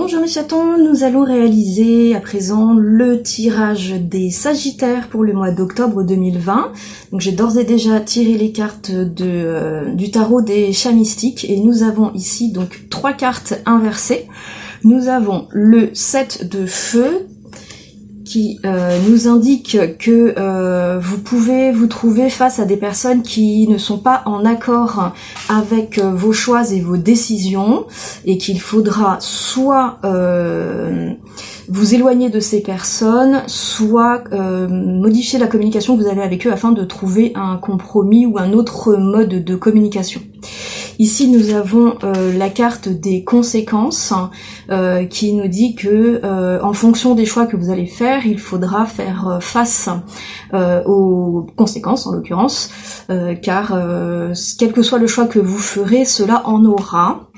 Bonjour mes chatons, nous allons réaliser à présent le tirage des Sagittaires pour le mois d'octobre 2020. Donc j'ai d'ores et déjà tiré les cartes du tarot des chats mystiques et nous avons ici donc 3 cartes inversées. Nous avons le 7 de feu qui nous indique que vous pouvez vous trouver face à des personnes qui ne sont pas en accord avec vos choix et vos décisions et qu'il faudra soit vous éloigner de ces personnes, soit modifier la communication que vous avez avec eux afin de trouver un compromis ou un autre mode de communication. Ici, nous avons la carte des conséquences qui nous dit que en fonction des choix que vous allez faire, il faudra faire face aux conséquences en l'occurrence, car quel que soit le choix que vous ferez, cela en aura.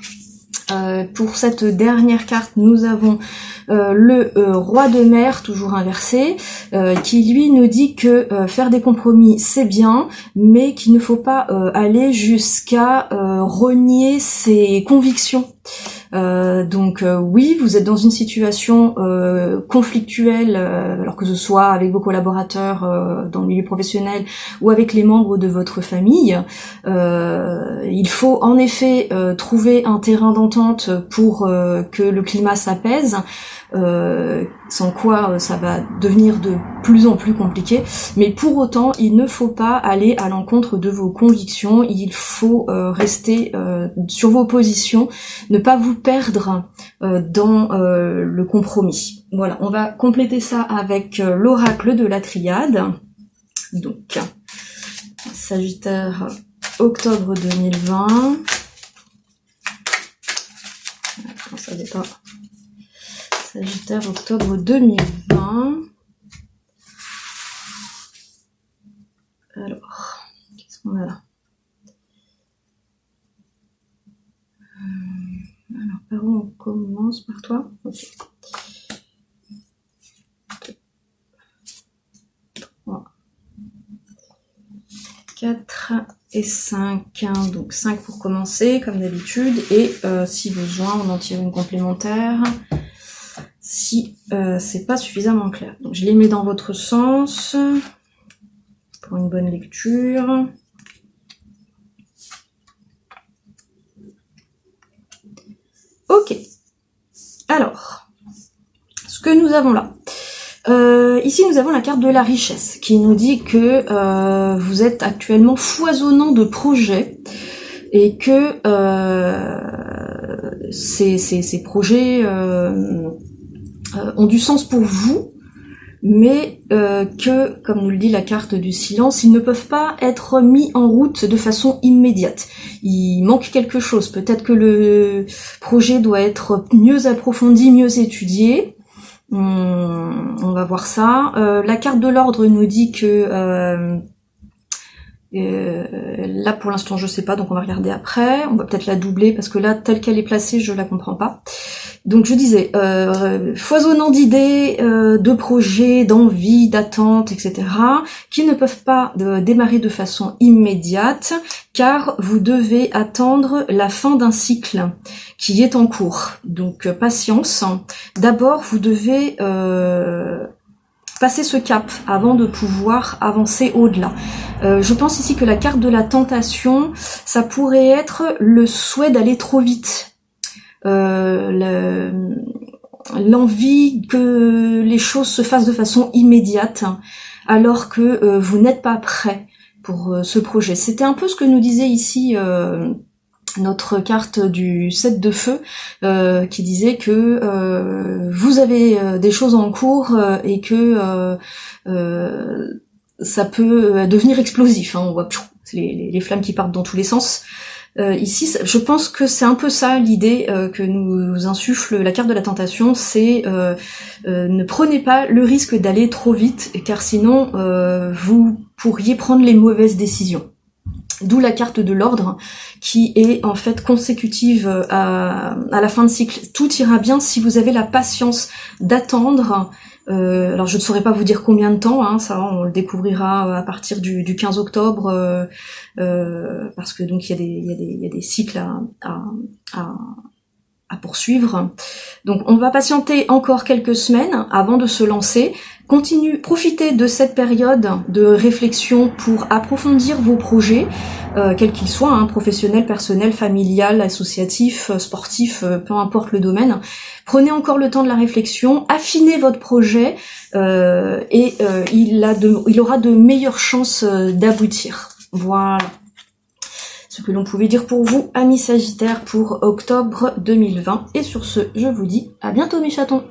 Pour cette dernière carte, nous avons le roi de mer, toujours inversé, qui lui nous dit que faire des compromis c'est bien, mais qu'il ne faut pas aller jusqu'à renier ses convictions. Donc oui, vous êtes dans une situation conflictuelle, alors que ce soit avec vos collaborateurs dans le milieu professionnel ou avec les membres de votre famille. Il faut en effet trouver un terrain d'entente pour que le climat s'apaise. Sans quoi ça va devenir de plus en plus compliqué, mais pour autant il ne faut pas aller à l'encontre de vos convictions, il faut rester sur vos positions, ne pas vous perdre dans le compromis. Voilà, on va compléter ça avec l'oracle de la triade. Donc Sagittaire, octobre 2020. Attends, ça dépend. Sagittaire, octobre 2020. Alors, qu'est-ce qu'on a là? Alors, par où on commence? Par toi? Ok. 3, 4 et 5. Donc 5 pour commencer, comme d'habitude. Et si besoin, on en tire une complémentaire. Si c'est pas suffisamment clair. Donc je les mets dans votre sens pour une bonne lecture. Ok. Alors, ce que nous avons là. Ici nous avons la carte de la richesse qui nous dit que vous êtes actuellement foisonnant de projets et que ces projets ont du sens pour vous, mais que, comme nous le dit la carte du silence, ils ne peuvent pas être mis en route de façon immédiate. Il manque quelque chose. Peut-être que le projet doit être mieux approfondi, mieux étudié. On va voir ça. La carte de l'ordre nous dit que là pour l'instant je sais pas, donc on va regarder après. On va peut-être la doubler parce que là telle qu'elle est placée je la comprends pas. Donc je disais, foisonnant d'idées, de projets, d'envies, d'attentes, etc., qui ne peuvent pas démarrer de façon immédiate, car vous devez attendre la fin d'un cycle qui est en cours. Donc patience. D'abord, vous devez passer ce cap avant de pouvoir avancer au-delà. Je pense ici que la carte de la tentation, ça pourrait être le souhait d'aller trop vite. L'envie que les choses se fassent de façon immédiate alors que vous n'êtes pas prêt pour ce projet. C'était un peu ce que nous disait ici notre carte du 7 de feu qui disait que vous avez des choses en cours et que ça peut devenir explosif. Hein, on voit les flammes qui partent dans tous les sens. Ici, je pense que c'est un peu ça l'idée que nous insuffle la carte de la tentation, c'est ne prenez pas le risque d'aller trop vite, car sinon vous pourriez prendre les mauvaises décisions. D'où la carte de l'ordre, qui est en fait consécutive à la fin de cycle. Tout ira bien si vous avez la patience d'attendre. Alors je ne saurais pas vous dire combien de temps, hein, ça on le découvrira à partir du 15 octobre, parce que donc il y a des cycles à à poursuivre. Donc on va patienter encore quelques semaines avant de se lancer. Profitez de cette période de réflexion pour approfondir vos projets, quels qu'ils soient, hein, professionnels, personnels, familial, associatif, sportif, peu importe le domaine. Prenez encore le temps de la réflexion, affinez votre projet et il aura de meilleures chances d'aboutir. Voilà ce que l'on pouvait dire pour vous, amis Sagittaires, pour octobre 2020. Et sur ce, je vous dis à bientôt mes chatons.